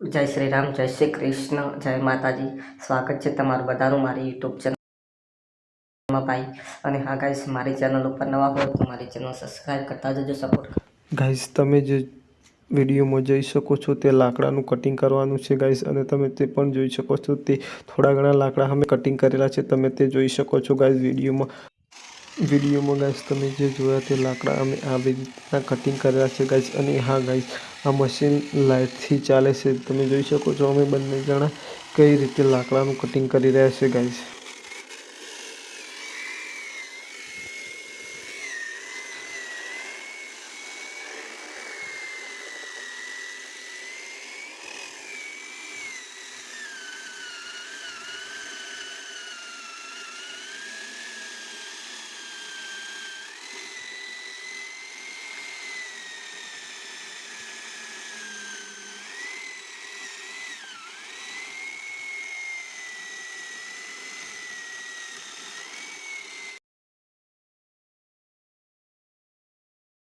જય શ્રી રામ, જય શ્રી કૃષ્ણ, જય માતાજી। સ્વાગત છે તમારું બધાનું મારી યુટ્યુબ ચેનલમાં ભાઈ। અને હા ગાઈસ, મારી ચેનલ ઉપર નવા હોય તો મારી ચેનલ સબસ્ક્રાઈબ કરતા જજો, સપોર્ટ ગાઈસ તમે જે વિડીયોમાં જોઈ શકો છો તે લાકડાનું કટિંગ કરવાનું છે ગાઈસ, અને તમે તે પણ જોઈ શકો છો તે થોડા ઘણા લાકડા અમે કટિંગ કરેલા છે, તમે તે જોઈ શકો છો ગાઈસ વિડીયોમાં ગાઈસ તમે જે જોયા તે લાકડા અમે આવી રીતના કટિંગ કરેલા છે ગાઈસ। અને હા ગાઈસ, આ મશીન લાઇટથી ચાલે છે, તમે જોઈ શકો છો અમે બંને જણા કઈ રીતે લાકડાનું કટિંગ કરી રહ્યા છે ગાઈસ।